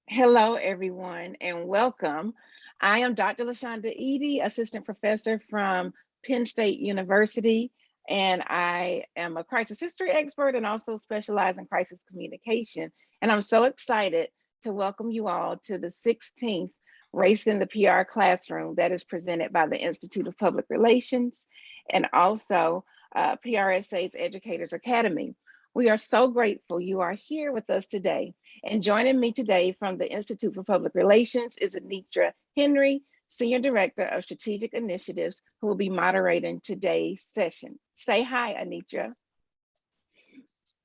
Hello, everyone, and welcome. I am Dr. LaShonda Edie, Assistant Professor from Penn State University, and I am a crisis history expert and also specialize in crisis communication. And I'm so excited to welcome you all to the 16th Race in the PR Classroom that is presented by the Institute of Public Relations and also PRSA's Educators Academy. We are so grateful you are here with us today. And joining me today from the Institute for Public Relations is Anitra Henry, Senior Director of Strategic Initiatives, who will be moderating today's session. Say hi, Anitra.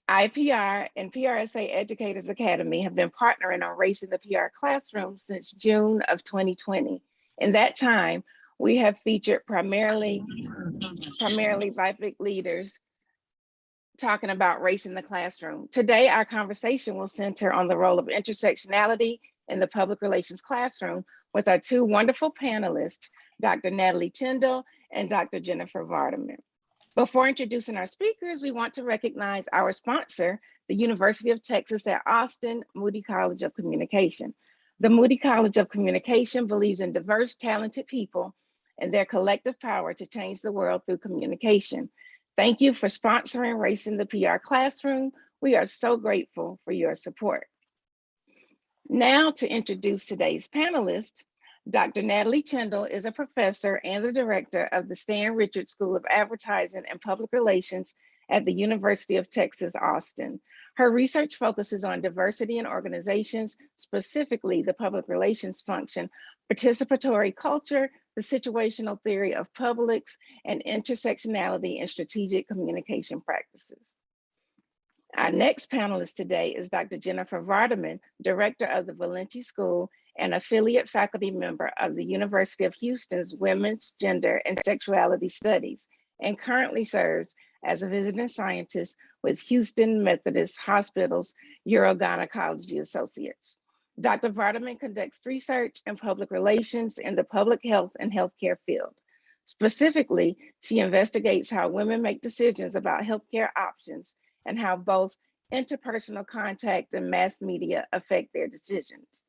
IPR and PRSA Educators Academy have been partnering on Race in the PR Classroom since June of 2020. In that time, we have featured primarily BIPOC leaders talking about race in the classroom. Today, our conversation will center on the role of intersectionality in the public relations classroom with our two wonderful panelists, Dr. Natalie Tindall and Dr. Jennifer Vardaman. Before introducing our speakers, we want to recognize our sponsor, the University of Texas at Austin, Moody College of Communication. The Moody College of Communication believes in diverse, talented people and their collective power to change the world through communication. Thank you for sponsoring Race in the PR Classroom. We are so grateful for your support. Now to introduce today's panelist, Dr. Natalie Tindall is a professor and the director of the Stan Richards School of Advertising and Public Relations at the University of Texas, Austin. Her research focuses on diversity in organizations, specifically the public relations function, participatory culture, the situational theory of publics, and intersectionality in strategic communication practices. Our next panelist today is Dr. Jennifer Vardaman, Director of the Valenti School and affiliate faculty member of the University of Houston's Women's, Gender, and Sexuality Studies, and currently serves as a visiting scientist with Houston Methodist Hospital's Urogynecology Associates. Dr. Vardaman conducts research in public relations in the public health and healthcare field. Specifically, she investigates how women make decisions about healthcare options and how both interpersonal contact and mass media affect their decisions.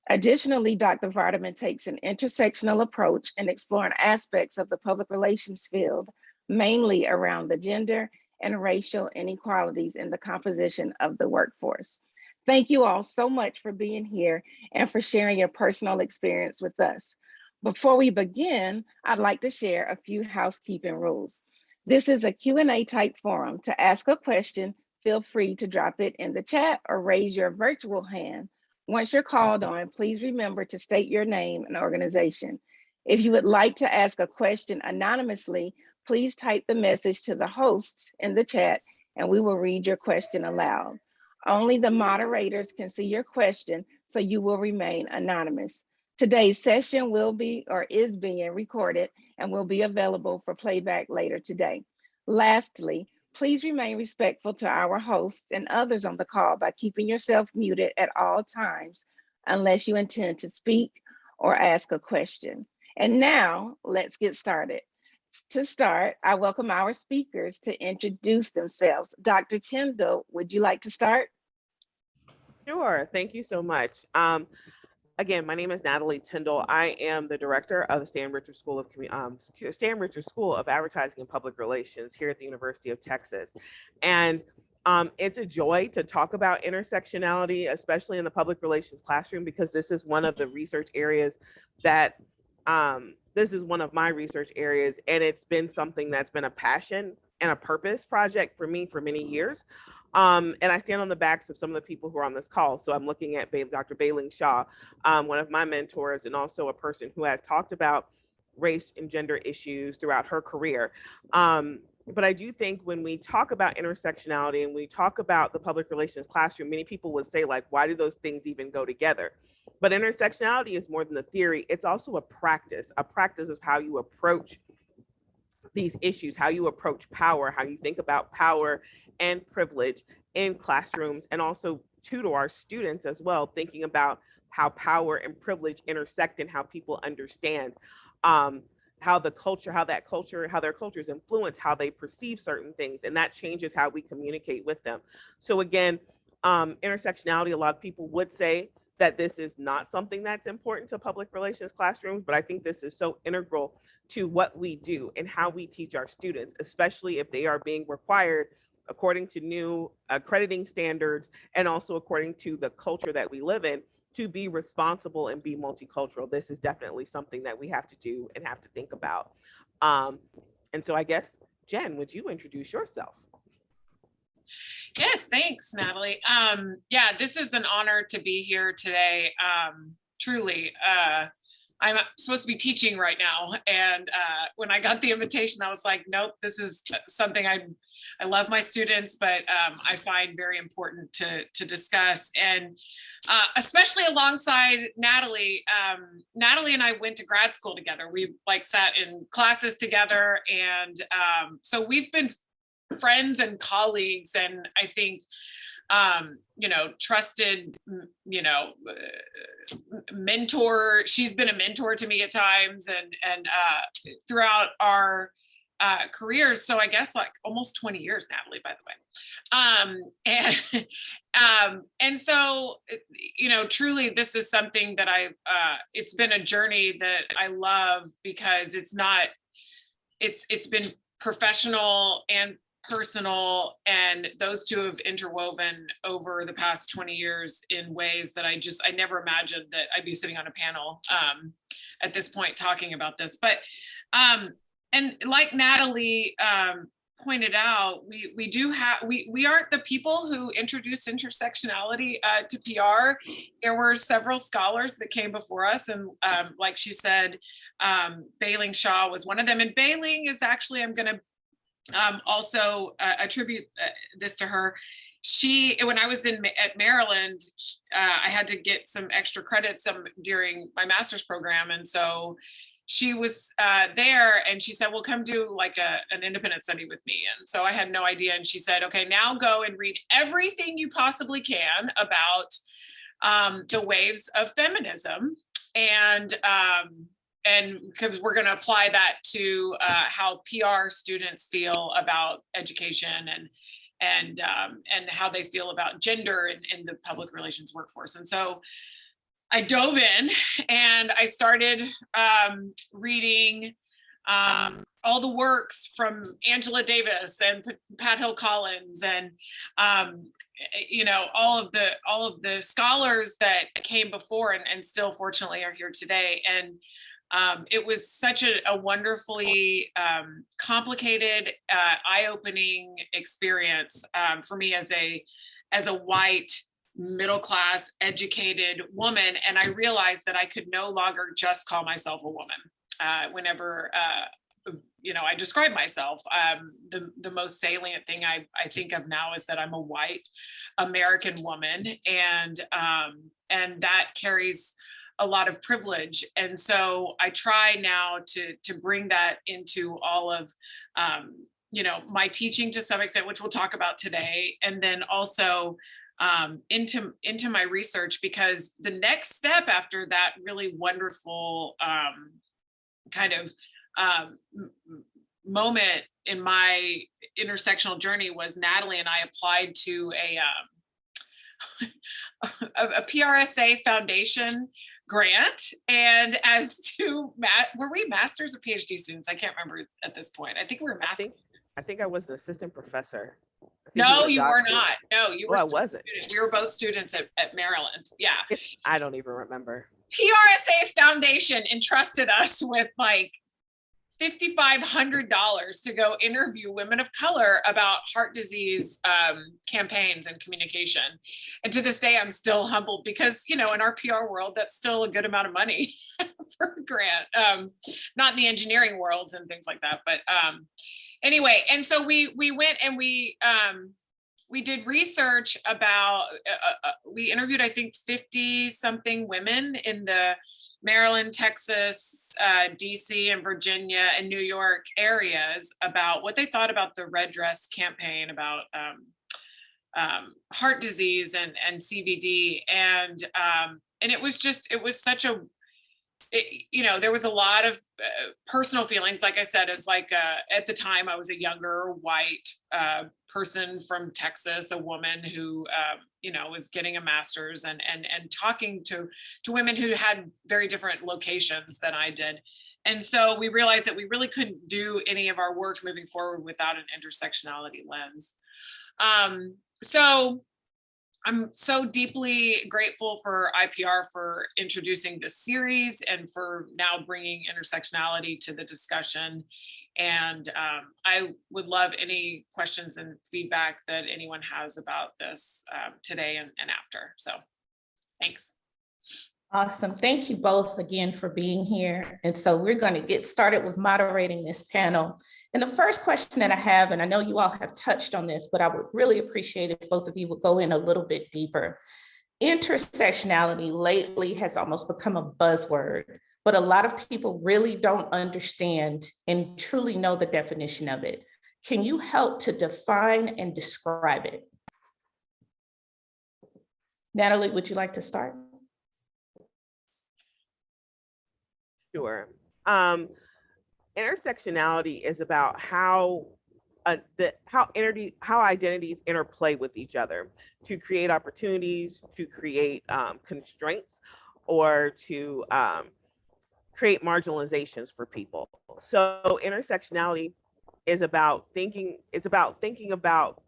Additionally, Dr. Vardaman takes an intersectional approach in exploring aspects of the public relations field, mainly around the gender and racial inequalities in the composition of the workforce. Thank you all so much for being here and for sharing your personal experience with us. Before we begin, I'd like to share a few housekeeping rules. This is a Q&A type forum. To ask a question, feel free to drop it in the chat or raise your virtual hand. Once you're called on, please remember to state your name and organization. If you would like to ask a question anonymously, please type the message to the hosts in the chat and we will read your question aloud. Only the moderators can see your question, so you will remain anonymous. Today's session will be or is being recorded and will be available for playback later today. Lastly, please remain respectful to our hosts and others on the call by keeping yourself muted at all times unless you intend to speak or ask a question. And now let's get started. To start, I welcome our speakers to introduce themselves. Dr. Tindall, would you like to start? Sure. Thank you so much. Again, my name is Natalie Tindall. I am the director of the Stan Richards School of Advertising and Public Relations here at the University of Texas. And it's a joy to talk about intersectionality, especially in the public relations classroom, because this is one of the research areas that this is one of my research areas, and it's been something that's been a passion and a purpose project for me for many years. And I stand on the backs of some of the people who are on this call. So I'm looking at Dr. Bailing Shaw, one of my mentors, and also a person who has talked about race and gender issues throughout her career. But I do think when we talk about intersectionality and we talk about the public relations classroom, many people would say, like, why do those things even go together? But intersectionality is more than the theory. It's also a practice. A practice is how you approach these issues, how you approach power, how you think about power and privilege in classrooms, and also to our students as well, thinking about how power and privilege intersect and how people understand how their cultures influence how they perceive certain things, and that changes how we communicate with them. So again, intersectionality, a lot of people would say that this is not something that's important to public relations classrooms, but I think this is so integral to what we do and how we teach our students, especially if they are being required according to new accrediting standards and also according to the culture that we live in to be responsible and be multicultural. This is definitely something that we have to do and have to think about. And so I guess, Jen, would you introduce yourself? Yes, thanks, Natalie. Yeah, this is an honor to be here today. Truly, I'm supposed to be teaching right now, and when I got the invitation, I was like, nope, this is something I love my students, but I find very important to discuss, and especially alongside Natalie. Natalie and I went to grad school together. We like sat in classes together, and so we've been friends and colleagues, and I think trusted, mentor. She's been a mentor to me at times, and throughout our careers. So I guess like almost 20 years, Natalie, by the way. And so, truly, this is something that it's been a journey that I love, because it's been professional and personal, and those two have interwoven over the past 20 years in ways that I never imagined that I'd be sitting on a panel at this point talking about this. But and like Natalie pointed out, we aren't the people who introduced intersectionality to PR. There were several scholars that came before us, and like she said, Bailing Shaw was one of them. And Bailing is actually, I'm going to also attribute this to her. When I was at Maryland, I had to get some extra credits during my master's program, and so she was there, and she said, well, come do like an independent study with me. And so I had no idea, and she said, okay, now go and read everything you possibly can about the waves of feminism, and because we're going to apply that to how PR students feel about education, and how they feel about gender in the public relations workforce. And so I dove in, and I started reading all the works from Angela Davis and Pat Hill Collins, and all of the scholars that came before, and still fortunately are here today. And it was such a wonderfully complicated, eye-opening experience for me as a white, middle-class, educated woman. And I realized that I could no longer just call myself a woman. Whenever I describe myself, the most salient thing I think of now is that I'm a white American woman, and that carries a lot of privilege. And so I try now to bring that into all of my teaching to some extent, which we'll talk about today, and then also into my research, because the next step after that really wonderful moment in my intersectional journey was Natalie and I applied to a PRSA Foundation grant, and as to were we masters or PhD students? I can't remember at this point. I think we were masters. I think I was an assistant professor. No, you were not. No, you were. I wasn't. We were both students at Maryland. Yeah. I don't even remember. PRSA Foundation entrusted us with like $5,500 to go interview women of color about heart disease campaigns and communication. And to this day, I'm still humbled, because, in our PR world, that's still a good amount of money for a grant. Not in the engineering worlds and things like that. But anyway, and so we went and we did research about, we interviewed, I think, 50 something women in the Maryland, Texas, DC, and Virginia, and New York areas about what they thought about the Red Dress campaign about heart disease and CVD. And it was such a, there was a lot of personal feelings. Like I said, as like at the time I was a younger white person from Texas, a woman who was getting a master's and talking to women who had very different locations than I did. And so we realized that we really couldn't do any of our work moving forward without an intersectionality lens. So I'm so deeply grateful for IPR for introducing this series and for now bringing intersectionality to the discussion. And I would love any questions and feedback that anyone has about this today and after. So thanks. Awesome. Thank you both again for being here. And so we're going to get started with moderating this panel. And the first question that I have, and I know you all have touched on this, but I would really appreciate if both of you would go in a little bit deeper. Intersectionality lately has almost become a buzzword, but a lot of people really don't understand and truly know the definition of it. Can you help to define and describe it? Natalie, would you like to start? Sure. Intersectionality is about how identities interplay with each other to create opportunities, to create constraints, or to create marginalizations for people. So intersectionality is about thinking about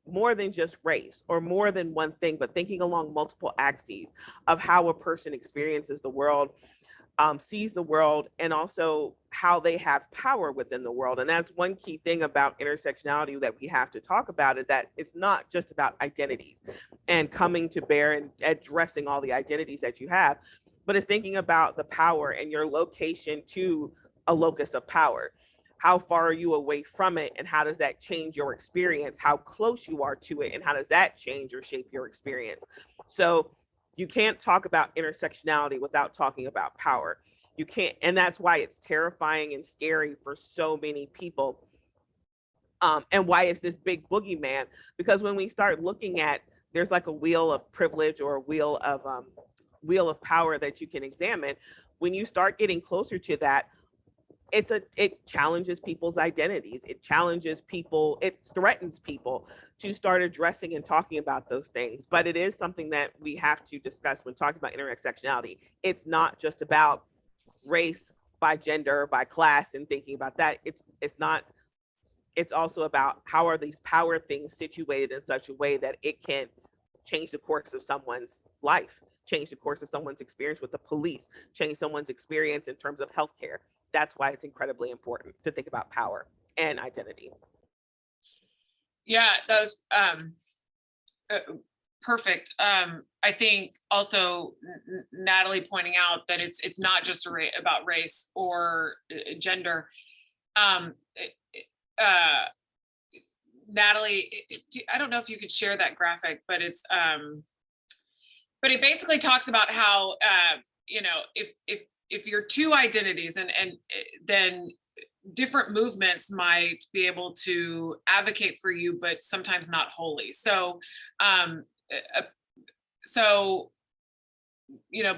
more than just race or more than one thing, but thinking along multiple axes of how a person experiences the world, sees the world, and also how they have power within the world. And that's one key thing about intersectionality that we have to talk about, is that it's not just about identities and coming to bear and addressing all the identities that you have, but it's thinking about the power and your location to a locus of power. How far are you away from it, and how does that change your experience? How close you are to it, and how does that change or shape your experience? So you can't talk about intersectionality without talking about power. You can't, and that's why it's terrifying and scary for so many people. And why it's this big boogeyman, because when we start looking at, there's like a wheel of privilege or a wheel of power that you can examine. When you start getting closer to that, it challenges people's identities. It challenges people. It threatens people to start addressing and talking about those things. But it is something that we have to discuss when talking about intersectionality. It's not just about race by gender, by class, and thinking about that. It's not. It's also about how are these power things situated in such a way that it can change the course of someone's life, change the course of someone's experience with the police, change someone's experience in terms of healthcare. That's why it's incredibly important to think about power and identity. Yeah, that was perfect. I think also Natalie pointing out that it's not just about race or gender. Natalie, I don't know if you could share that graphic, but it basically talks about how if you're two identities and then different movements might be able to advocate for you, but sometimes not wholly. So,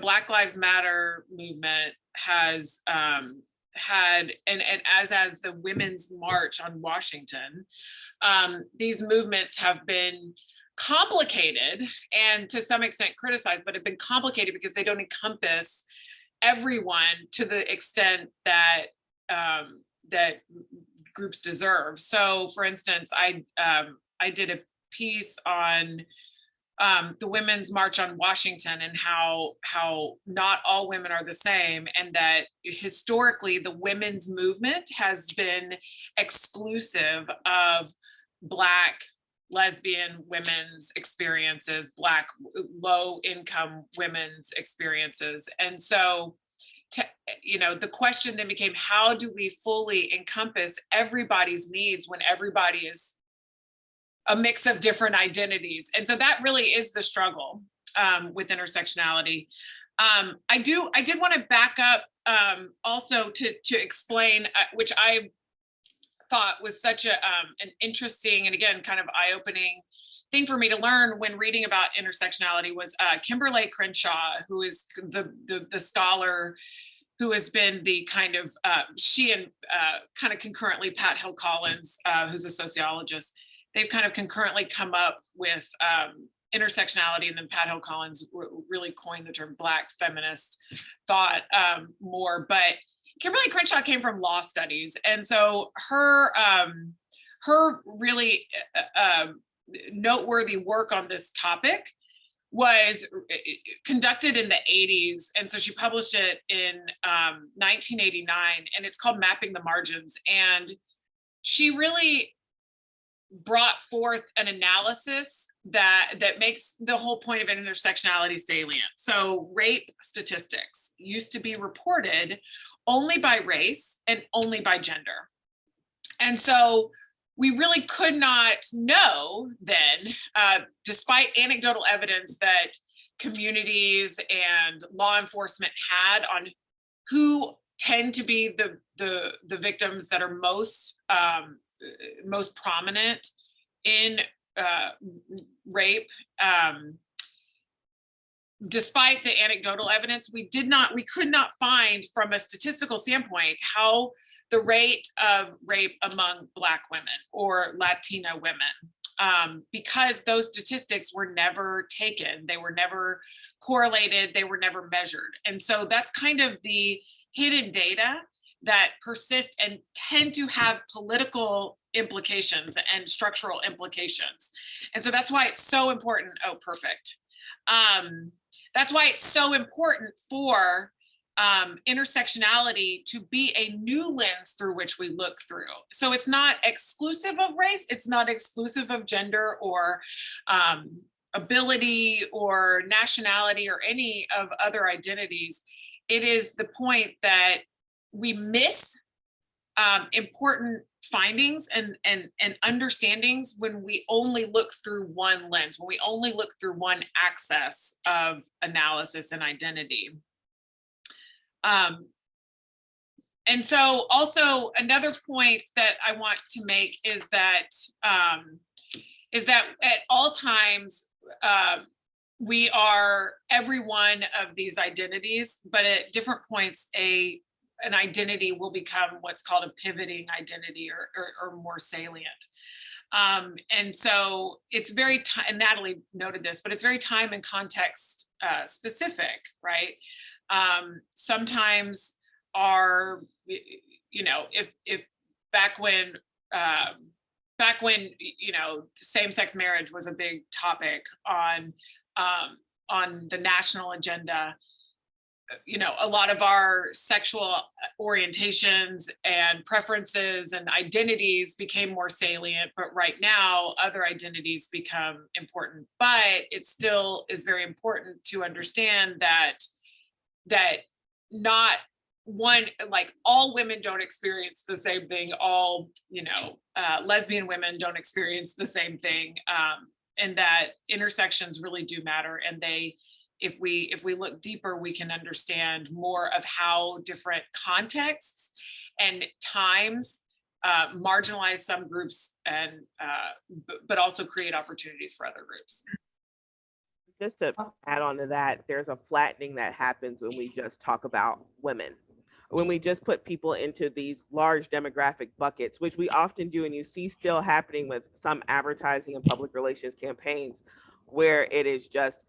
Black Lives Matter movement has had, and as the Women's March on Washington, these movements have been complicated and to some extent criticized, but have been complicated because they don't encompass everyone to the extent that that groups deserve. So, for instance, I did a piece on the Women's March on Washington and how not all women are the same, and that historically the women's movement has been exclusive of Black lesbian women's experiences, Black low-income women's experiences. And so, the question then became, how do we fully encompass everybody's needs when everybody is a mix of different identities? And so that really is the struggle with intersectionality. I did want to back up also to explain, which I thought was such an interesting and again kind of eye-opening thing for me to learn when reading about intersectionality, was Kimberly Crenshaw, who is the scholar who has been the kind of she and kind of concurrently Pat Hill Collins, who's a sociologist. They've kind of concurrently come up with intersectionality, and then Pat Hill Collins really coined the term Black feminist thought more. But Kimberly Crenshaw came from law studies, and so her really noteworthy work on this topic was conducted in the 80s. And so she published it in 1989, and it's called Mapping the Margins. And she really brought forth an analysis that makes the whole point of intersectionality salient. So rape statistics used to be reported only by race and only by gender. And so we really could not know then, despite anecdotal evidence that communities and law enforcement had on who tend to be the victims that are most prominent in rape. Despite the anecdotal evidence, we could not find from a statistical standpoint how the rate of rape among Black women or Latina women, because those statistics were never taken, they were never correlated, they were never measured. And so that's kind of the hidden data that persist and tend to have political implications and structural implications. And so that's why it's so important. Oh, perfect. That's why it's so important for intersectionality to be a new lens through which we look through. So it's not exclusive of race, it's not exclusive of gender or ability or nationality or any of other identities. It is the point that we miss important findings and understandings when we only look through one lens, when we only look through one axis of analysis and identity. And so also another point that I want to make is that at all times, we are every one of these identities, but at different points, an identity will become what's called a pivoting identity or more salient. And so it's very, and Natalie noted this, but it's very time and context specific, right? Sometimes if back when same-sex marriage was a big topic on the national agenda, a lot of our sexual orientations and preferences and identities became more salient, but right now other identities become important. But it still is very important to understand that not one, like all women don't experience the same thing, all lesbian women don't experience the same thing, and that intersections really do matter. And if we look deeper, we can understand more of how different contexts and times marginalize some groups and but also create opportunities for other groups. Just to add on to that, there's a flattening that happens when we just talk about women. When we just put people into these large demographic buckets, which we often do, and you see still happening with some advertising and public relations campaigns, where it is just,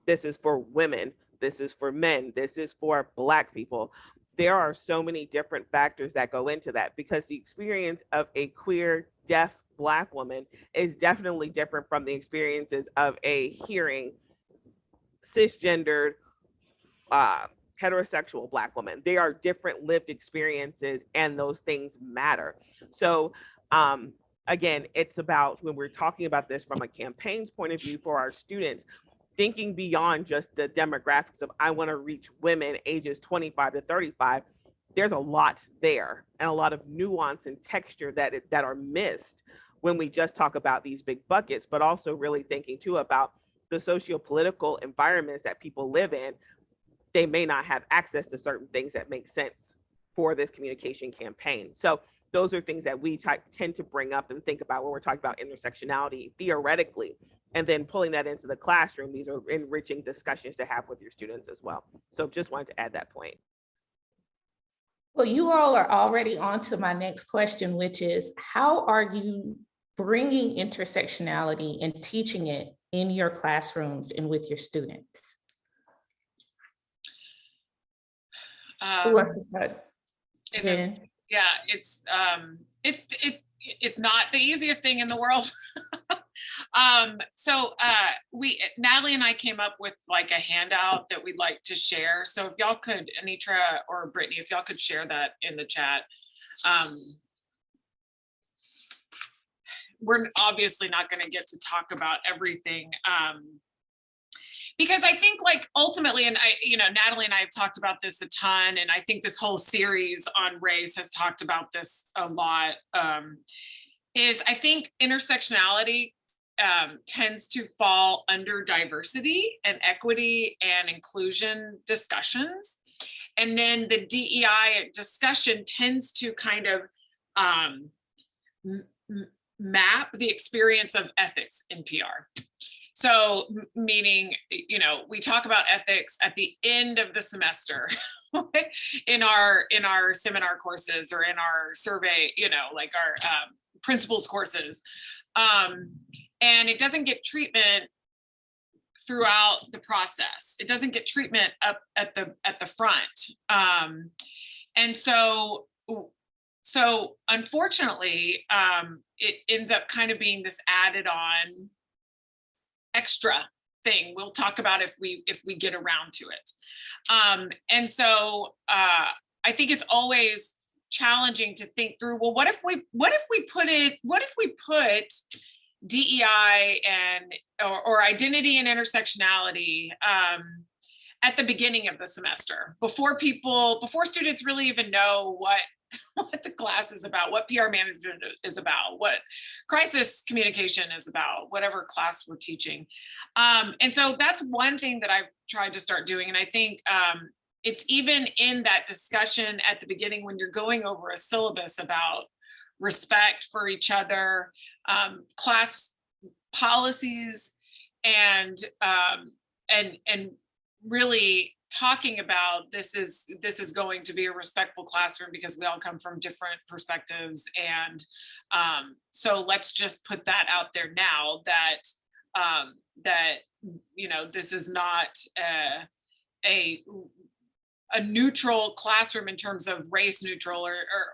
this is for women, this is for men, this is for Black people. There are so many different factors that go into that, because the experience of a queer, deaf Black woman is definitely different from the experiences of a hearing, cisgendered, heterosexual Black woman. They are different lived experiences, and those things matter. So again, it's about, when we're talking about this from a campaign's point of view for our students, thinking beyond just the demographics of, I want to reach women ages 25 to 35. There's a lot there, and a lot of nuance and texture that are missed when we just talk about these big buckets, but also really thinking too about the socio-political environments that people live in. They may not have access to certain things that make sense for this communication campaign. So those are things that we tend to bring up and think about when we're talking about intersectionality theoretically, and then pulling that into the classroom. These are enriching discussions to have with your students as well. So just wanted to add that point. Well, you all are already on to my next question, which is, how are you bringing intersectionality and teaching it in your classrooms and with your students? Who wants to start? Jen? Yeah, it's not the easiest thing in the world. Natalie and I came up with like a handout that we'd like to share. So if y'all could, Anitra or Brittany, if y'all could share that in the chat. We're obviously not going to get to talk about everything. Because I think like ultimately, and Natalie and I have talked about this a ton, and I think this whole series on race has talked about this a lot, is I think intersectionality tends to fall under diversity and equity and inclusion discussions. And then the DEI discussion tends to kind of map the experience of ethics in PR. So meaning, we talk about ethics at the end of the semester in our seminar courses or in our survey, like our principles courses. And it doesn't get treatment throughout the process. It doesn't get treatment up at the front. And so unfortunately, it ends up kind of being this added on extra thing we'll talk about if we get around to it. And so I think it's always challenging to think through, well, what if we put DEI and or identity and intersectionality at the beginning of the semester before students really even know what the class is about, what PR management is about, what crisis communication is about, whatever class we're teaching. And so that's one thing that I've tried to start doing. And I think it's even in that discussion at the beginning when you're going over a syllabus about respect for each other, class policies, and really talking about this is going to be a respectful classroom because we all come from different perspectives. And so let's just put that out there now that this is not a neutral classroom in terms of race neutral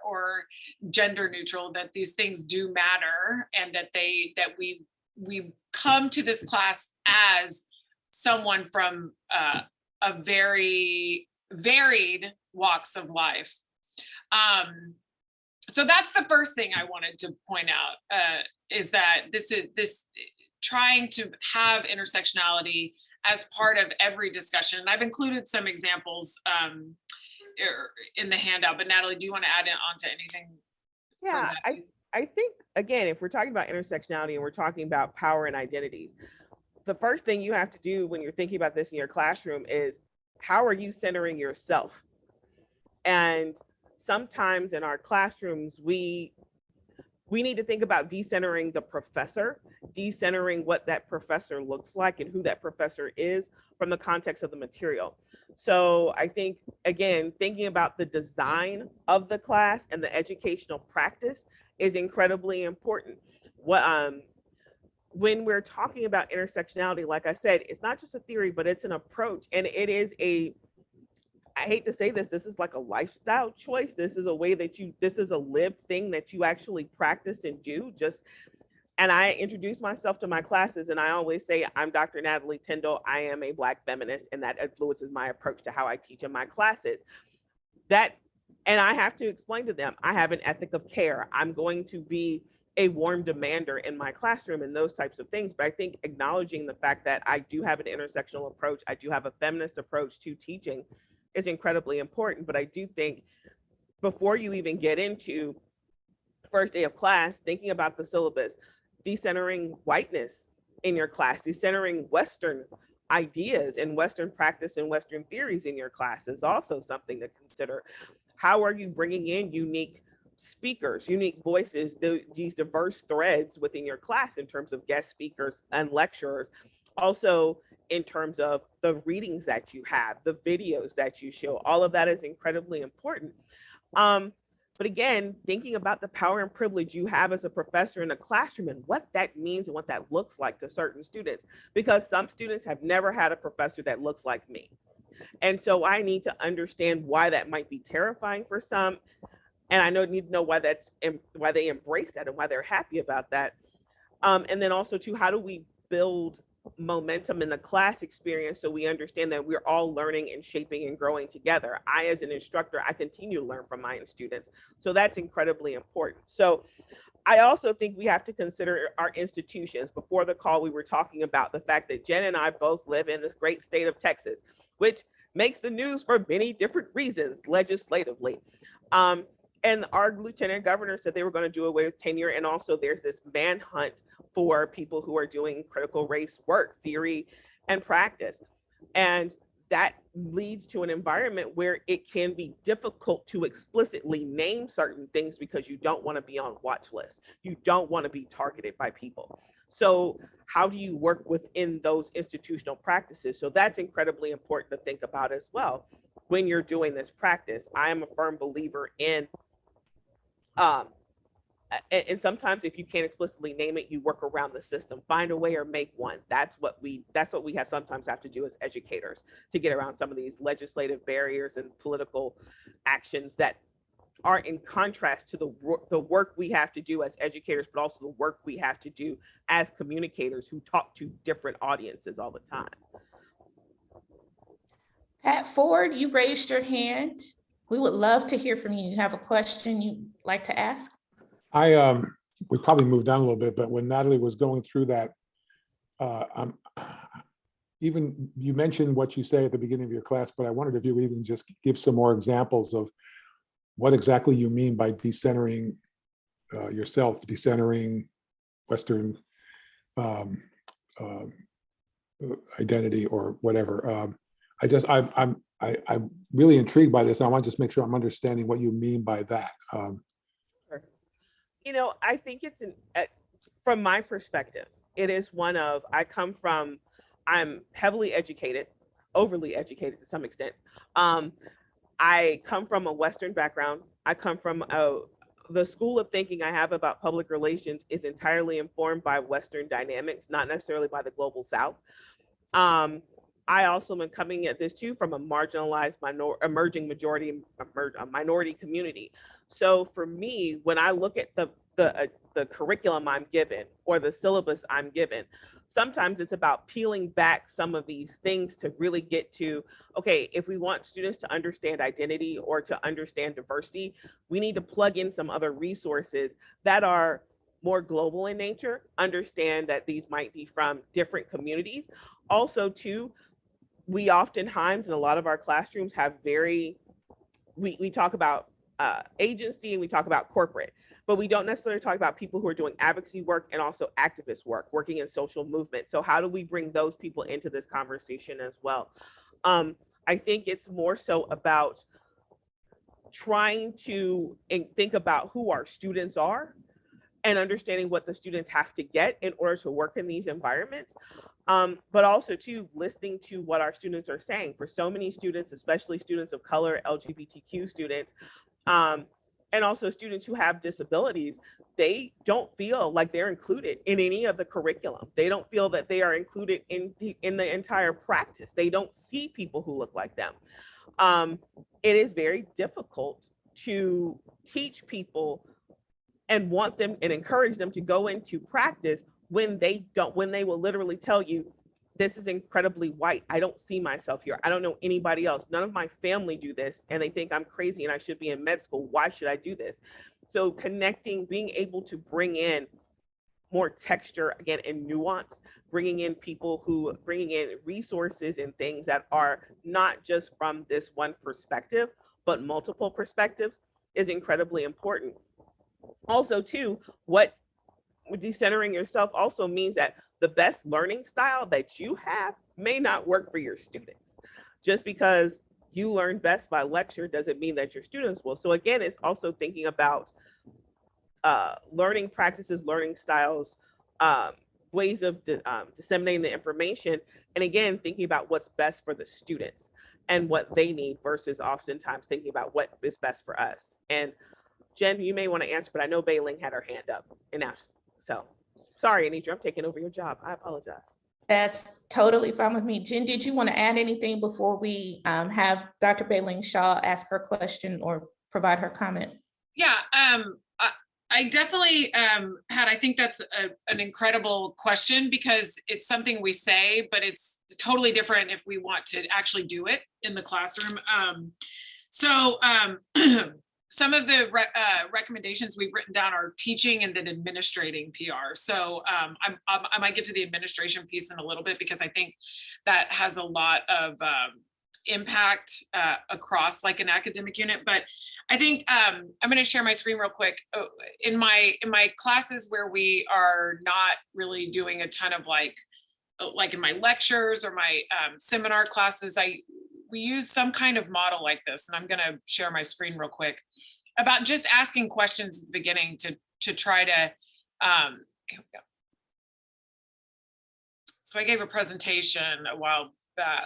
or gender neutral, that these things do matter, and that we come to this class as someone from a very varied walks of life. So that's the first thing I wanted to point out, is that this trying to have intersectionality as part of every discussion. And I've included some examples in the handout, but Natalie, do you want to add on to anything? Yeah, I think, again, if we're talking about intersectionality and we're talking about power and identities, the first thing you have to do when you're thinking about this in your classroom is, how are you centering yourself? And sometimes in our classrooms, we need to think about decentering the professor, decentering what that professor looks like and who that professor is from the context of the material. So I think, again, thinking about the design of the class and the educational practice is incredibly important. When we're talking about intersectionality, like I said, it's not just a theory, but it's an approach. And it is I hate to say this is like a lifestyle choice. This is a way this is a lived thing that you actually practice and do. And I introduce myself to my classes and I always say, I'm Dr. Natalie Tindall. I am a Black feminist, and that influences my approach to how I teach in my classes. And I have to explain to them, I have an ethic of care. I'm going to be a warm demander in my classroom and those types of things. But I think acknowledging the fact that I do have an intersectional approach, I do have a feminist approach to teaching is incredibly important. But I do think before you even get into first day of class, thinking about the syllabus, decentering whiteness in your class, decentering Western ideas and Western practice and Western theories in your class is also something to consider. How are you bringing in unique speakers, unique voices, these diverse threads within your class in terms of guest speakers and lecturers? Also, in terms of the readings that you have, the videos that you show, all of that is incredibly important. But again, thinking about the power and privilege you have as a professor in a classroom and what that means and what that looks like to certain students, because some students have never had a professor that looks like me. And so I need to understand why that might be terrifying for some. And I need to know why why they embrace that and why they're happy about that. And then also too, how do we build momentum in the class experience so we understand that we're all learning and shaping and growing together. I, as an instructor, I continue to learn from my students. So that's incredibly important. So I also think we have to consider our institutions. Before the call, we were talking about the fact that Jen and I both live in this great state of Texas, which makes the news for many different reasons legislatively. And our lieutenant governor said they were going to do away with tenure. And also there's this manhunt for people who are doing critical race work, theory and practice. And that leads to an environment where it can be difficult to explicitly name certain things because you don't want to be on watch lists. You don't want to be targeted by people. So how do you work within those institutional practices? So that's incredibly important to think about as well when you're doing this practice. I am a firm believer in and sometimes if you can't explicitly name it, you work around the system, find a way or make one. That's what we have sometimes have to do as educators to get around some of these legislative barriers and political actions that are in contrast to the work we have to do as educators, but also the work we have to do as communicators who talk to different audiences all the time. Pat Ford, you raised your hand. We would love to hear from you. You have a question you'd like to ask? We probably moved on a little bit, but when Natalie was going through that, even you mentioned what you say at the beginning of your class, but I wondered if you would even just give some more examples of what exactly you mean by decentering yourself, decentering Western identity or whatever. I'm really intrigued by this. And I want to just make sure I'm understanding what you mean by that. You know, I think it's from my perspective, it is one of, I'm heavily educated, overly educated to some extent. I come from a Western background. I come from the school of thinking I have about public relations is entirely informed by Western dynamics, not necessarily by the global South. I also am coming at this too from a marginalized emerging minority community. So for me, when I look at the curriculum I'm given or the syllabus I'm given, sometimes it's about peeling back some of these things to really get to, okay, if we want students to understand identity or to understand diversity, we need to plug in some other resources that are more global in nature, understand that these might be from different communities. Also too, we oftentimes in a lot of our classrooms have we talk about agency and we talk about corporate, but we don't necessarily talk about people who are doing advocacy work and also activist work, working in social movement. So how do we bring those people into this conversation as well? I think it's more so about trying to think about who our students are and understanding what the students have to get in order to work in these environments. But also too, listening to what our students are saying. For so many students, especially students of color, LGBTQ students, and also students who have disabilities, they don't feel like they're included in any of the curriculum. They don't feel that they are included in the entire practice. They don't see people who look like them. It is very difficult to teach people and want them and encourage them to go into practice when they will literally tell you, this is incredibly white. I don't see myself here. I don't know anybody else. None of my family do this and they think I'm crazy and I should be in med school. Why should I do this? So connecting, being able to bring in more texture again and nuance, bringing in resources and things that are not just from this one perspective, but multiple perspectives is incredibly important. Also too, what decentering yourself also means that the best learning style that you have may not work for your students. Just because you learn best by lecture doesn't mean that your students will. So again, it's also thinking about learning practices, learning styles, ways of disseminating the information. And again, thinking about what's best for the students and what they need versus oftentimes thinking about what is best for us. And Jen, you may want to answer, but I know Bailing had her hand up and now, so sorry, Anitra, I'm taking over your job. I apologize. That's totally fine with me. Jen, did you want to add anything before we have Dr. Bailing Shaw ask her question or provide her comment? Yeah, I definitely I think that's an incredible question, because it's something we say, but it's totally different if we want to actually do it in the classroom. Some of the recommendations we've written down are teaching and then administrating PR. So I might get to the administration piece in a little bit, because I think that has a lot of impact across like an academic unit. But I think I'm going to share my screen real quick. In my classes where we are not really doing a ton of like in my lectures or my seminar classes, we use some kind of model like this, and I'm going to share my screen real quick, about just asking questions at the beginning to try to. Here we go. So I gave a presentation a while back,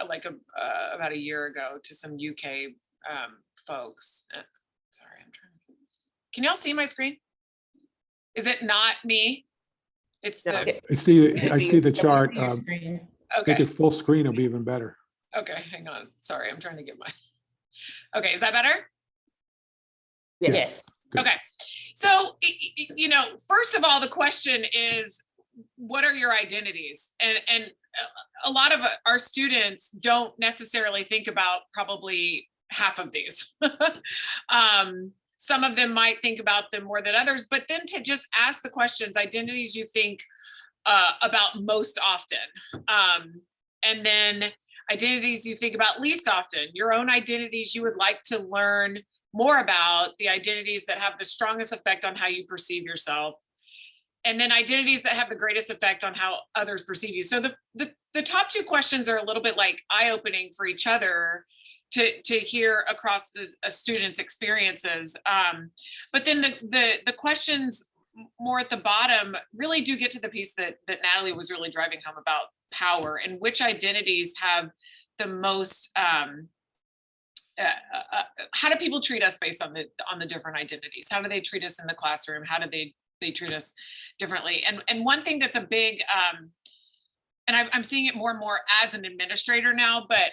about a year ago, to some UK folks. Sorry, I'm trying to. Can y'all see my screen? Is it not me? It's the. I see the chart. Okay. Make it full screen, it'll be even better. Okay, hang on. Sorry, I'm trying to get my. Okay, is that better? Yes. Good. Okay. So, first of all, the question is, what are your identities? And a lot of our students don't necessarily think about probably half of these. Some of them might think about them more than others, but then to just ask the questions, identities you think about most often. And then identities you think about least often, your own identities you would like to learn more about, the identities that have the strongest effect on how you perceive yourself, and then identities that have the greatest effect on how others perceive you. So the top two questions are a little bit like eye-opening for each other to hear across a student's experiences. But then the questions more at the bottom really do get to the piece that Natalie was really driving home about power, and which identities have the most, how do people treat us based on the different identities? How do they treat us in the classroom? How do they treat us differently? And one thing that's a big, and I'm seeing it more and more as an administrator now, but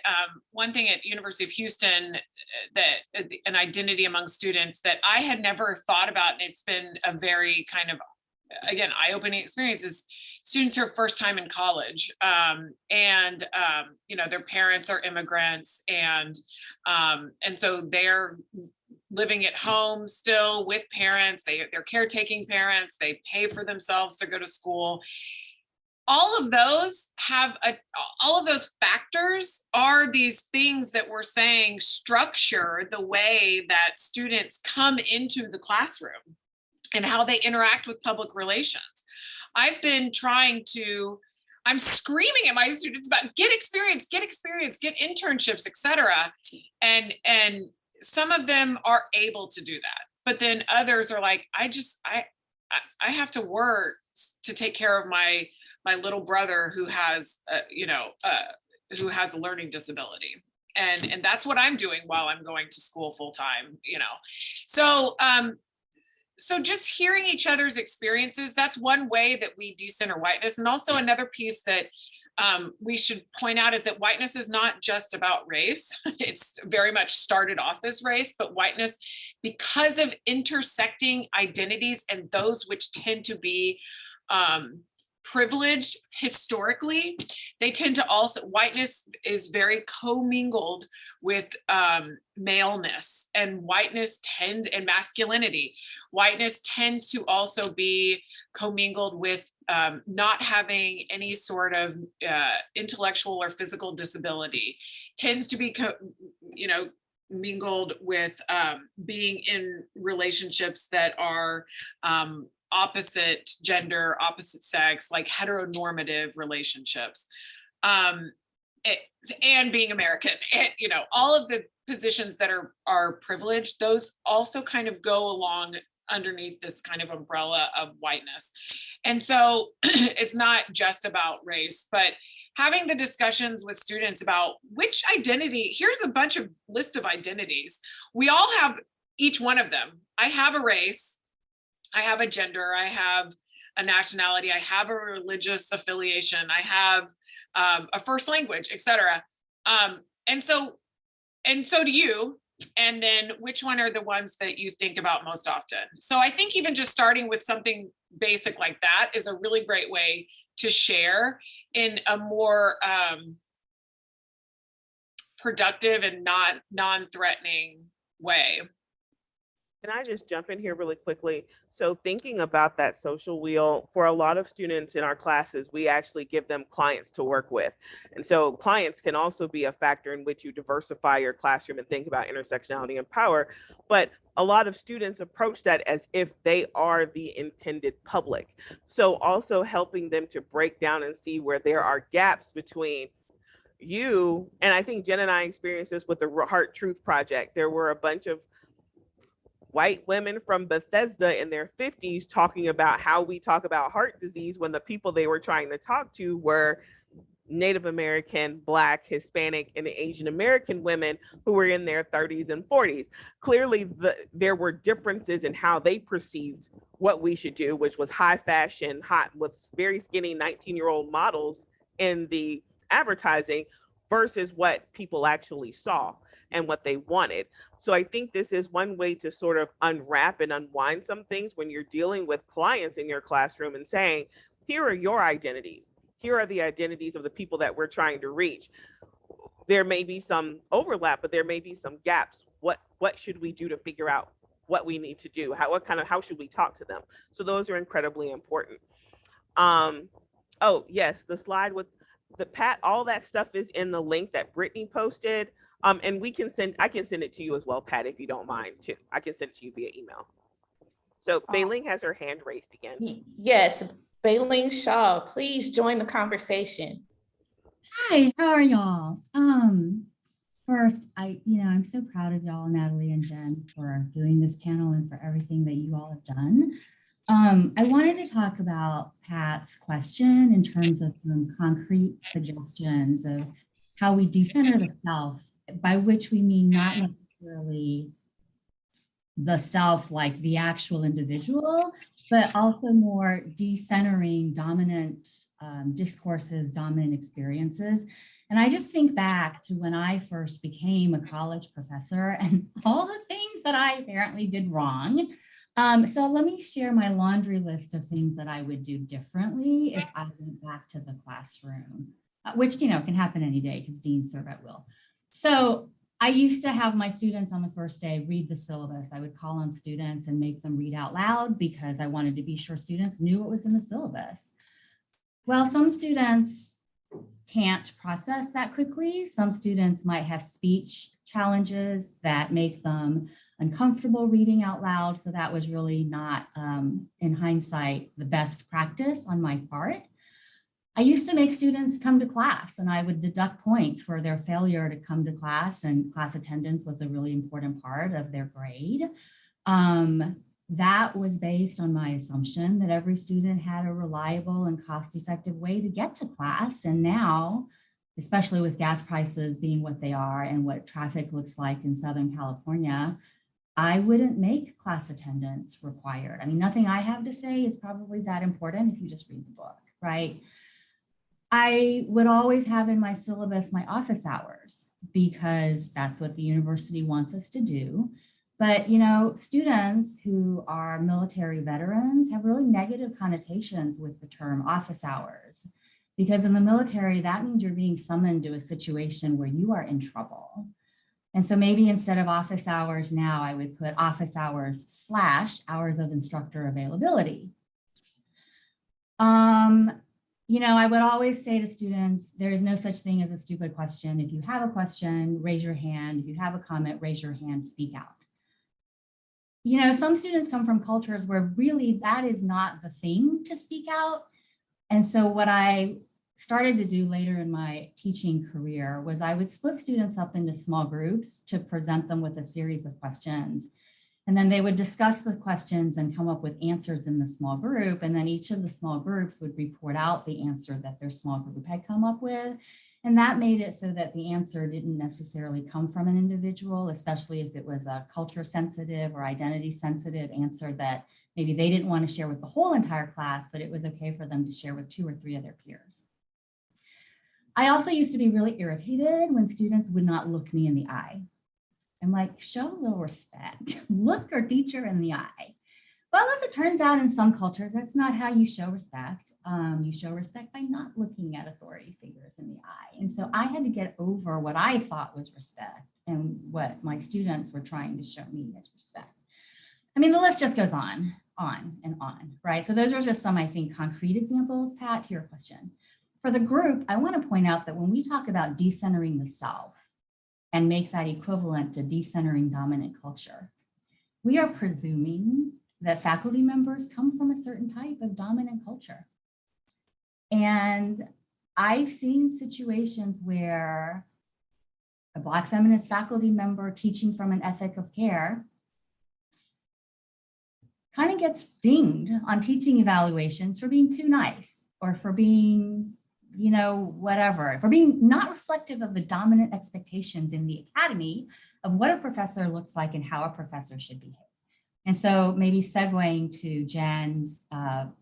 one thing at University of Houston, that an identity among students that I had never thought about, and it's been a very kind of, again, eye-opening experience, is students who are first time in college, and their parents are immigrants, and so they're living at home still with parents. They're caretaking parents. They pay for themselves to go to school. All of those factors are these things that we're saying structure the way that students come into the classroom and how they interact with public relations. I've been I'm screaming at my students about get experience, get internships, etc. And some of them are able to do that, but then others are like, I have to work to take care of my little brother who has a learning disability, and that's what I'm doing while I'm going to school full time. So just hearing each other's experiences, that's one way that we decenter whiteness. And also another piece that we should point out is that whiteness is not just about race. It's very much started off as race, but whiteness, because of intersecting identities and those which tend to be privileged historically, they tend to also, whiteness is very commingled with maleness, and and masculinity. Whiteness tends to also be commingled with not having any sort of intellectual or physical disability, tends to be mingled with being in relationships that are opposite gender, opposite sex, like heteronormative relationships, and being American, and, all of the positions that are privileged, those also kind of go along underneath this kind of umbrella of whiteness. And so it's not just about race, but having the discussions with students about which identity, here's a bunch of list of identities. We all have each one of them. I have a race, I have a gender, I have a nationality, I have a religious affiliation, I have a first language, etc. And so do you. And then which one are the ones that you think about most often? So I think even just starting with something basic like that is a really great way to share in a more productive and non-threatening way. Can I just jump in here really quickly? So thinking about that social wheel, for a lot of students in our classes, we actually give them clients to work with. And so clients can also be a factor in which you diversify your classroom and think about intersectionality and power. But a lot of students approach that as if they are the intended public. So also helping them to break down and see where there are gaps between you, and I think Jen and I experienced this with the Heart Truth Project. There were a bunch of white women from Bethesda in their 50s talking about how we talk about heart disease when the people they were trying to talk to were Native American, Black, Hispanic, and Asian American women who were in their 30s and 40s. Clearly, there were differences in how they perceived what we should do, which was high fashion, hot with very skinny 19-year-old models in the advertising versus what people actually saw and what they wanted. So I think this is one way to sort of unwrap and unwind some things when you're dealing with clients in your classroom and saying, here are your identities. Here are the identities of the people that we're trying to reach. There may be some overlap, but there may be some gaps. What should we do to figure out what we need to do? How should we talk to them? So those are incredibly important. Oh yes, the slide with the Pat, all that stuff is in the link that Brittany posted. And I can send it to you as well, Pat, if you don't mind too. I can send it to you via email. So Bayling has her hand raised again. Yes, Bayling Shaw, please join the conversation. Hi, how are y'all? First, I'm so proud of y'all, Natalie and Jen, for doing this panel and for everything that you all have done. I wanted to talk about Pat's question in terms of some concrete suggestions of how we decenter the self, by which we mean not necessarily the self like the actual individual, but also more decentering dominant discourses, dominant experiences. And I just think back to when I first became a college professor and all the things that I apparently did wrong. So let me share my laundry list of things that I would do differently if I went back to the classroom, which, can happen any day because deans serve at will. So I used to have my students on the first day read the syllabus. I would call on students and make them read out loud because I wanted to be sure students knew what was in the syllabus. Well, some students can't process that quickly. Some students might have speech challenges that make them uncomfortable reading out loud. So that was really not, in hindsight, the best practice on my part. I used to make students come to class and I would deduct points for their failure to come to class, and class attendance was a really important part of their grade. That was based on my assumption that every student had a reliable and cost-effective way to get to class. And now, especially with gas prices being what they are and what traffic looks like in Southern California, I wouldn't make class attendance required. I mean, nothing I have to say is probably that important if you just read the book, right? I would always have in my syllabus my office hours because that's what the university wants us to do. But, students who are military veterans have really negative connotations with the term office hours, because in the military, that means you're being summoned to a situation where you are in trouble. And so maybe instead of office hours now, I would put office hours / hours of instructor availability. I would always say to students, there is no such thing as a stupid question. If you have a question, raise your hand. If you have a comment, raise your hand, speak out. Some students come from cultures where really that is not the thing to speak out. And so what I started to do later in my teaching career was I would split students up into small groups to present them with a series of questions. And then they would discuss the questions and come up with answers in the small group. And then each of the small groups would report out the answer that their small group had come up with. And that made it so that the answer didn't necessarily come from an individual, especially if it was a culture sensitive or identity sensitive answer that maybe they didn't want to share with the whole entire class, but it was okay for them to share with 2 or 3 of their peers. I also used to be really irritated when students would not look me in the eye. I'm like, show a little respect, look your teacher in the eye. Well, as it turns out, in some cultures, that's not how you show respect. You show respect by not looking at authority figures in the eye. And so I had to get over what I thought was respect and what my students were trying to show me as respect. I mean, the list just goes on and on, right? So those are just some, I think, concrete examples. Pat, to your question. For the group, I want to point out that when we talk about decentering the self and make that equivalent to decentering dominant culture, we are presuming that faculty members come from a certain type of dominant culture. And I've seen situations where a Black feminist faculty member teaching from an ethic of care kind of gets dinged on teaching evaluations for being too nice or for being, you know, whatever, for being not reflective of the dominant expectations in the academy of what a professor looks like and how a professor should behave. And so maybe segueing to Jen's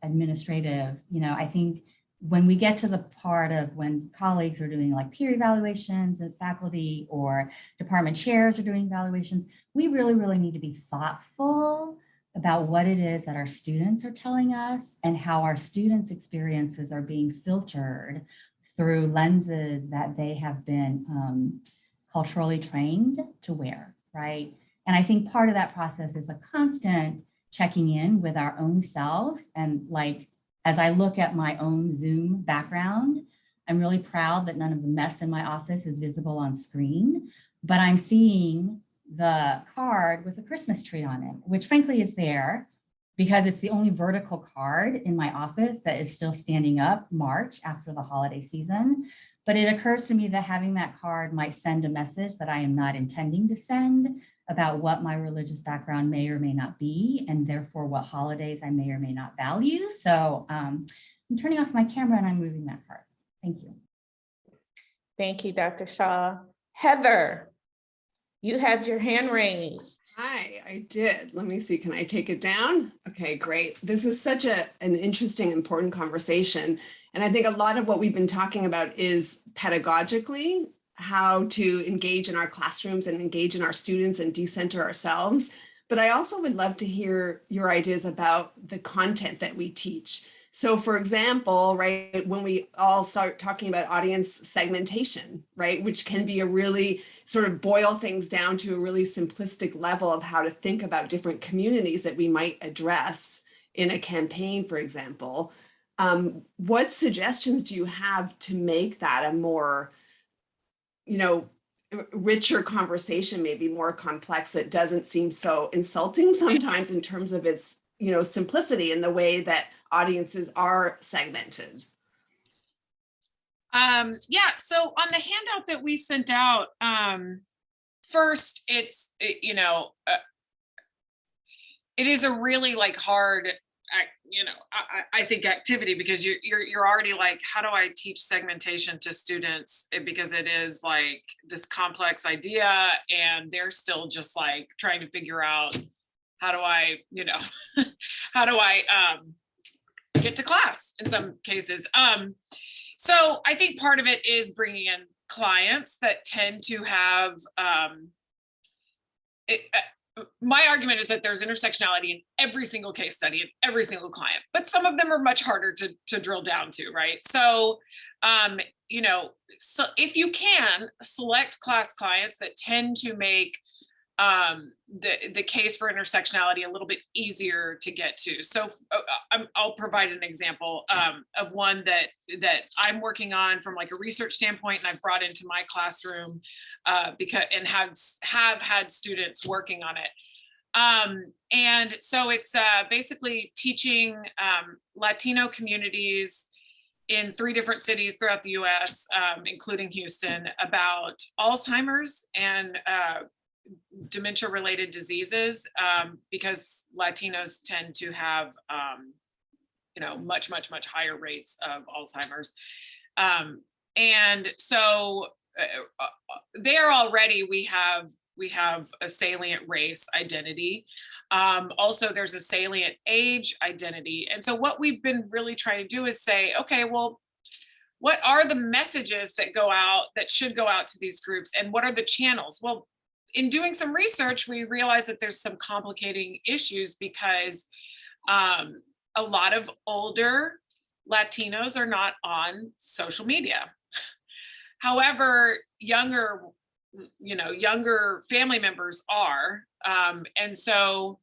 administrative, you know, I think when we get to the part of when colleagues are doing like peer evaluations at faculty or department chairs are doing evaluations, we really, really need to be thoughtful about what it is that our students are telling us and how our students' experiences are being filtered through lenses that they have been culturally trained to wear, right? And I think part of that process is a constant checking in with our own selves. And like, as I look at my own Zoom background, I'm really proud that none of the mess in my office is visible on screen, but I'm seeing the card with a Christmas tree on it, which frankly is there because it's the only vertical card in my office that is still standing up March after the holiday season. But it occurs to me that having that card might send a message that I am not intending to send about what my religious background may or may not be, and therefore what holidays I may or may not value. So I'm turning off my camera and I'm moving that card. Thank you. Thank you, Dr. Shaw. Heather, you had your hand raised. Hi, I did. Let me see, can I take it down? Okay, great. This is such an interesting, important conversation. And I think a lot of what we've been talking about is pedagogically, how to engage in our classrooms and engage in our students and decenter ourselves. But I also would love to hear your ideas about the content that we teach. So for example, right, when we all start talking about audience segmentation, right, which can be a really sort of boil things down to a really simplistic level of how to think about different communities that we might address in a campaign, for example. What suggestions do you have to make that a more, you know, richer conversation, maybe more complex, that doesn't seem so insulting sometimes in terms of its, you know, simplicity in the way that audiences are segmented? Yeah, so on the handout that we sent out, first, it is a really like hard, I think activity, because you're already like, how do I teach segmentation to students? Because it is like this complex idea and they're still just like trying to figure out how do I, how do I get to class in some cases. So I think part of it is bringing in clients that tend to have, my argument is that there's intersectionality in every single case study and every single client, but some of them are much harder to drill down to, right? So, so if you can select class clients that tend to make the case for intersectionality a little bit easier to get to. So I'll provide an example of one that I'm working on from like a research standpoint, and I've brought into my classroom because have had students working on it. And so it's basically teaching Latino communities in 3 different cities throughout the US, including Houston, about Alzheimer's and dementia-related diseases, because Latinos tend to have, much higher rates of Alzheimer's. And so there already we have a salient race identity. Also, there's a salient age identity. And so what we've been really trying to do is say, okay, well, what are the messages that go out, that should go out to these groups, and what are the channels? Well, in doing some research, we realized that there's some complicating issues because a lot of older Latinos are not on social media. However, younger family members are. And so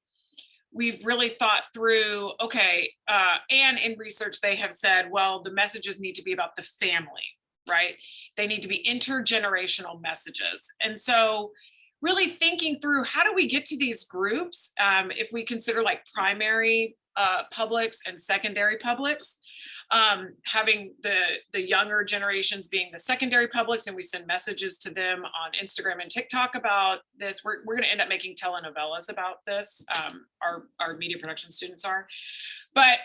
we've really thought through, okay, and in research, they have said, well, the messages need to be about the family, right? They need to be intergenerational messages. And so really thinking through, how do we get to these groups if we consider like primary publics and secondary publics, having the younger generations being the secondary publics, and we send messages to them on Instagram and TikTok about this. We're going to end up making telenovelas about this. Our media production students are. But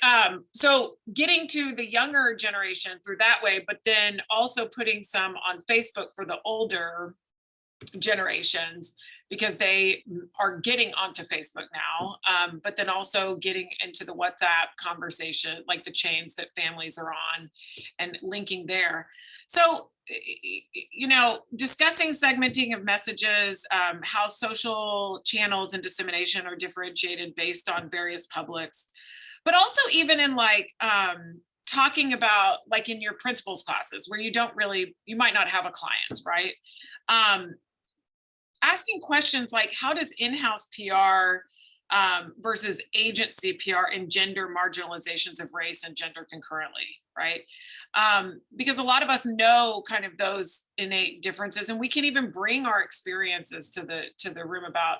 so getting to the younger generation through that way, but then also putting some on Facebook for the older generations, because they are getting onto Facebook now, but then also getting into the WhatsApp conversation, like the chains that families are on, and linking there. So, discussing segmenting of messages, how social channels and dissemination are differentiated based on various publics, but also even in like talking about like in your principles classes where you might not have a client, right? Asking questions like, how does in-house PR versus agency PR engender marginalizations of race and gender concurrently, right? Because a lot of us know kind of those innate differences, and we can even bring our experiences to the room about,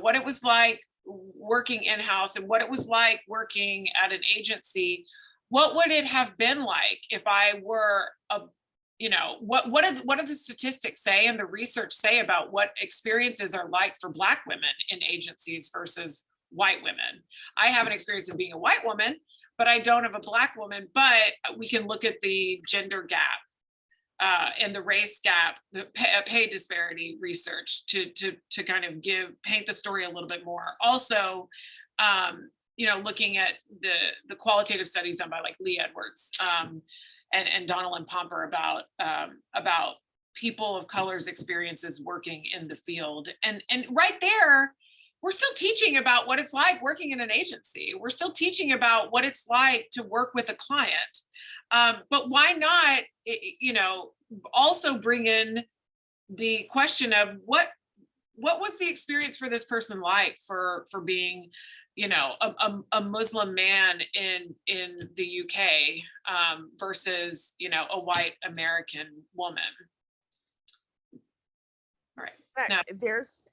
what it was like working in-house and what it was like working at an agency. What would it have been like if I were what do the statistics say and the research say about what experiences are like for Black women in agencies versus white women? I have an experience of being a white woman, but I don't have a Black woman. But we can look at the gender gap and the race gap, the pay disparity research to kind of paint the story a little bit more. Also, looking at the qualitative studies done by like Lee Edwards and Donald Pomper about people of color's experiences working in the field. And right there, we're still teaching about what it's like working in an agency. We're still teaching about what it's like to work with a client. But why not, also bring in the question of what was the experience for this person like for being, a Muslim man in the UK versus, a white American woman. All right. Now,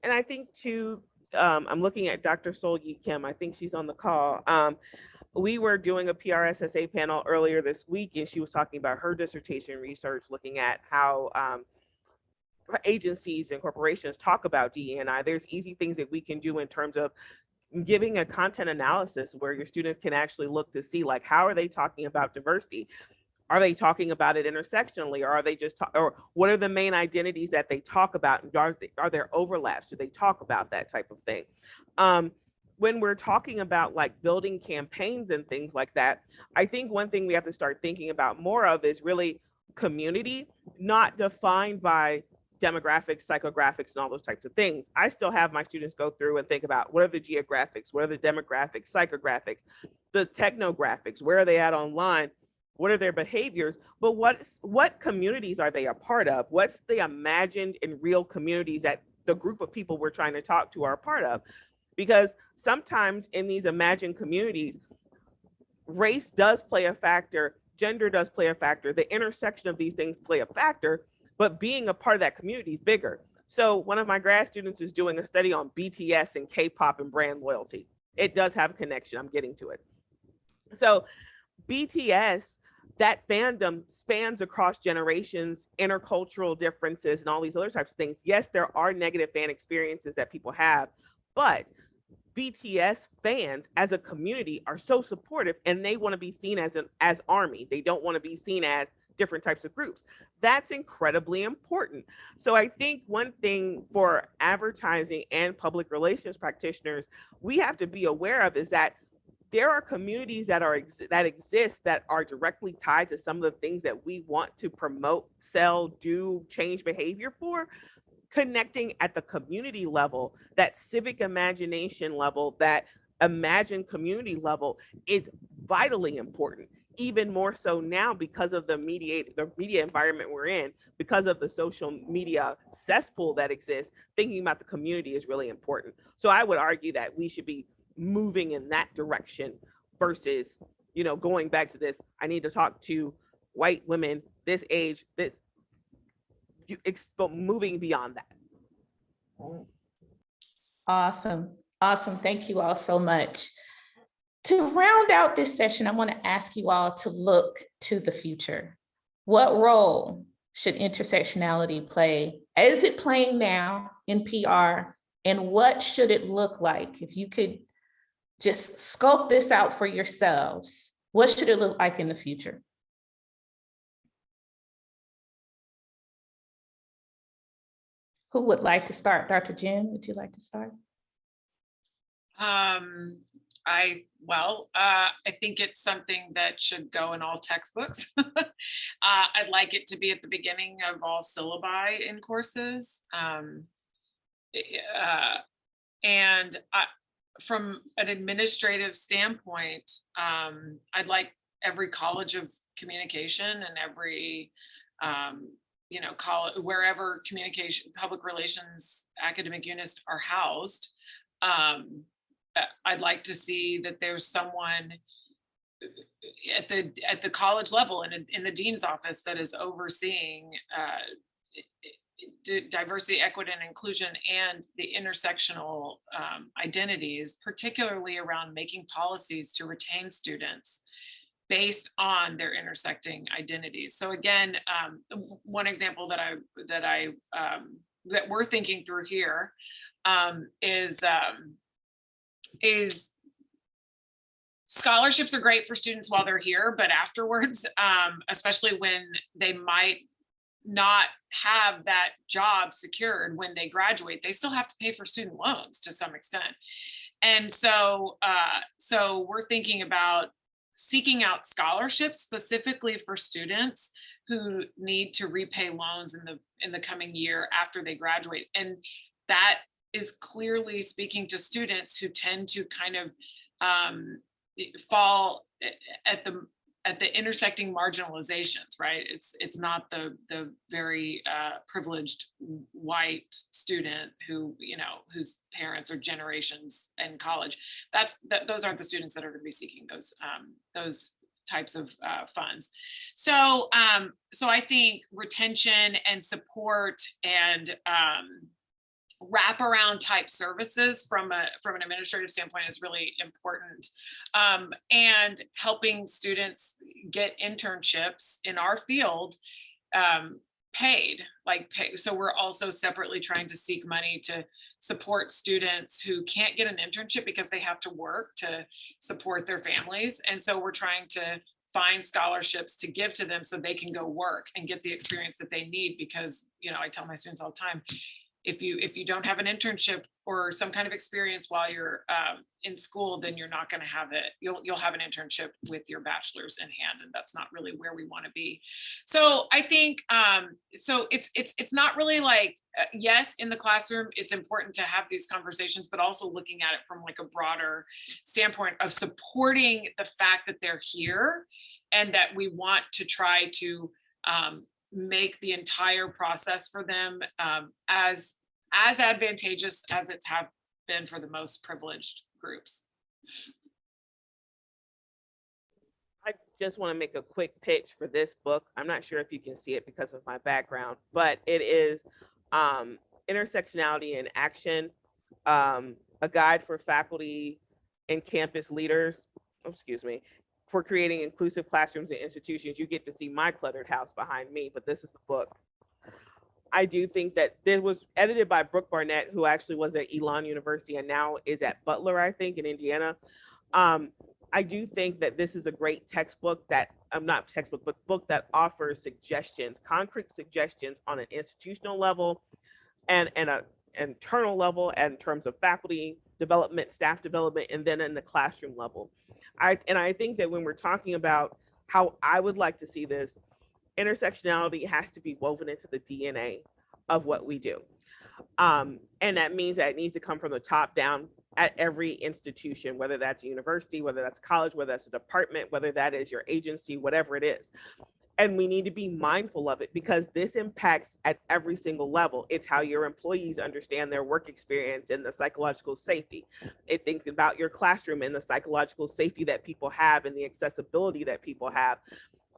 And I think too, I'm looking at Dr. Sol-Yi Kim. I think she's on the call. We were doing a PRSA panel earlier this week, and she was talking about her dissertation research, looking at how agencies and corporations talk about DE&I. There's easy things that we can do in terms of giving a content analysis where your students can actually look to see, like, how are they talking about diversity? Are they talking about it intersectionally, or are they just or what are the main identities that they talk about? Are there overlaps? Do they talk about that type of thing? When we're talking about like building campaigns and things like that, I think one thing we have to start thinking about more of is really community, not defined by demographics, psychographics, and all those types of things. I still have my students go through and think about what are the geographics, what are the demographics, psychographics, the technographics, where are they at online? What are their behaviors? But what communities are they a part of? What's the imagined and real communities that the group of people we're trying to talk to are a part of? Because sometimes in these imagined communities, race does play a factor, gender does play a factor, the intersection of these things play a factor, but being a part of that community is bigger. So one of my grad students is doing a study on BTS and K-pop and brand loyalty. It does have a connection, I'm getting to it. So BTS, that fandom spans across generations, intercultural differences, and all these other types of things. Yes, there are negative fan experiences that people have, but BTS fans as a community are so supportive, and they want to be seen as ARMY. They don't want to be seen as different types of groups. That's incredibly important. So I think one thing for advertising and public relations practitioners, we have to be aware of is that there are communities that exist that are directly tied to some of the things that we want to promote, sell, do, change behavior for. Connecting at the community level, that civic imagination level, that imagined community level is vitally important, even more so now because of the media environment we're in, because of the social media cesspool that exists. Thinking about the community is really important. So I would argue that we should be moving in that direction versus, going back to this, I need to talk to white women this age, moving beyond that. Awesome. Awesome. Thank you all so much. To round out this session, I want to ask you all to look to the future. What role should intersectionality play? Is it playing now in PR? And what should it look like? If you could just sculpt this out for yourselves, what should it look like in the future? Who would like to start? Dr. Jen, would you like to start? I think it's something that should go in all textbooks. I'd like it to be at the beginning of all syllabi in courses. From an administrative standpoint, I'd like every college of communication and every college, wherever communication, public relations, academic units are housed, I'd like to see that there's someone at the college level and in the dean's office that is overseeing diversity, equity, and inclusion and the intersectional identities, particularly around making policies to retain students based on their intersecting identities. So again, one example that we're thinking through here is scholarships are great for students while they're here, but afterwards, especially when they might not have that job secured when they graduate, they still have to pay for student loans to some extent. And so we're thinking about seeking out scholarships specifically for students who need to repay loans in the coming year after they graduate. And that is clearly speaking to students who tend to kind of fall at the intersecting marginalizations, right? It's not the very privileged white student who, whose parents are generations in college. Those aren't the students that are going to be seeking those types of funds. So I think retention and support and wraparound type services from an administrative standpoint is really important, and helping students get internships in our field paid. So we're also separately trying to seek money to support students who can't get an internship because they have to work to support their families, and so we're trying to find scholarships to give to them so they can go work and get the experience that they need. Because I tell my students all the time, if you don't have an internship or some kind of experience while you're in school, then you're not going to have it. You'll have an internship with your bachelor's in hand, and that's not really where we want to be. So I think so it's not really like yes, in the classroom it's important to have these conversations, but also looking at it from like a broader standpoint of supporting the fact that they're here and that we want to try to make the entire process for them as advantageous as it's have been for the most privileged groups. I just want to make a quick pitch for this book. I'm not sure if you can see it because of my background, but it is Intersectionality in Action, a guide for faculty and campus leaders, for creating inclusive classrooms and institutions. You get to see my cluttered house behind me, but this is the book. I do think that it was edited by Brooke Barnett, who actually was at Elon University and now is at Butler, I think, in Indiana. I do think that this is a great textbook that, not textbook, but book that offers suggestions, concrete suggestions on an institutional level and an internal level, and in terms of faculty development, staff development, and then in the classroom level. I think that when we're talking about how I would like to see this, intersectionality has to be woven into the DNA of what we do. And that means that it needs to come from the top down at every institution, whether that's a university, whether that's a college, whether that's a department, whether that is your agency, whatever it is. And we need to be mindful of it because this impacts at every single level. It's how your employees understand their work experience and the psychological safety. It thinks about your classroom and the psychological safety that people have and the accessibility that people have.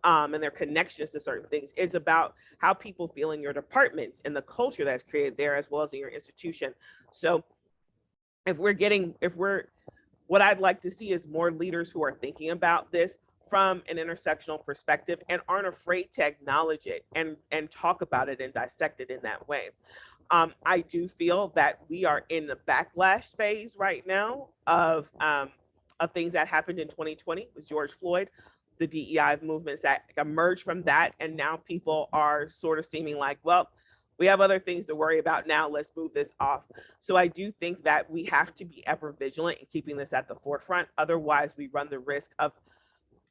And their connections to certain things. It's about how people feel in your departments and the culture that's created there, as well as in your institution. So what I'd like to see is more leaders who are thinking about this from an intersectional perspective and aren't afraid to acknowledge it and talk about it and dissect it in that way. I do feel that we are in the backlash phase right now of things that happened in 2020 with George Floyd, the DEI movements that emerged from that. And now people are sort of seeming like, well, we have other things to worry about now. Let's move this off. So I do think that we have to be ever vigilant in keeping this at the forefront. Otherwise, we run the risk of,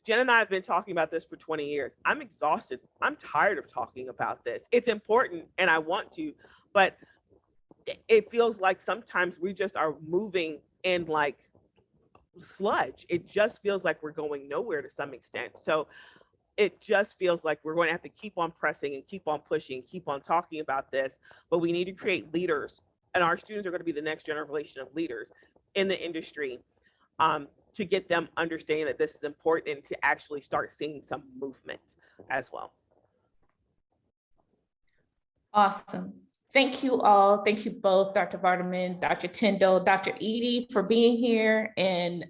Jen and I have been talking about this for 20 years. I'm exhausted. I'm tired of talking about this. It's important and I want to, but it feels like sometimes we just are moving in like sludge. It just feels like we're going nowhere to some extent. So it just feels like we're going to have to keep on pressing and keep on pushing, keep on talking about this, but we need to create leaders, and our students are going to be the next generation of leaders in the industry to get them understanding that this is important and to actually start seeing some movement as well. Awesome. Thank you all. Thank you both, Dr. Vardaman, Dr. Tindall, Dr. Edie, for being here and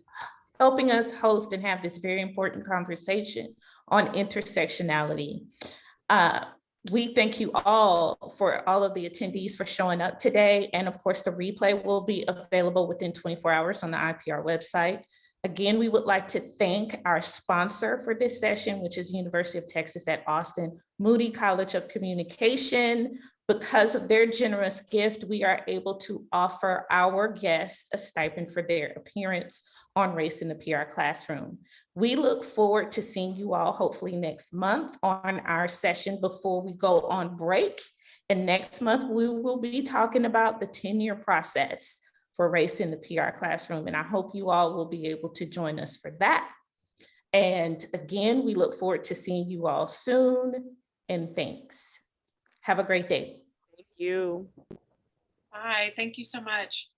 helping us host and have this very important conversation on intersectionality. We thank you all for all of the attendees for showing up today. And of course, the replay will be available within 24 hours on the IPR website. Again, we would like to thank our sponsor for this session, which is University of Texas at Austin, Moody College of Communication. Because of their generous gift, we are able to offer our guests a stipend for their appearance on Race in the PR Classroom. We look forward to seeing you all hopefully next month on our session before we go on break. And next month, we will be talking about the 10-year process for Race in the PR Classroom. And I hope you all will be able to join us for that. And again, we look forward to seeing you all soon. And thanks. Have a great day. Thank you. Bye. Thank you so much.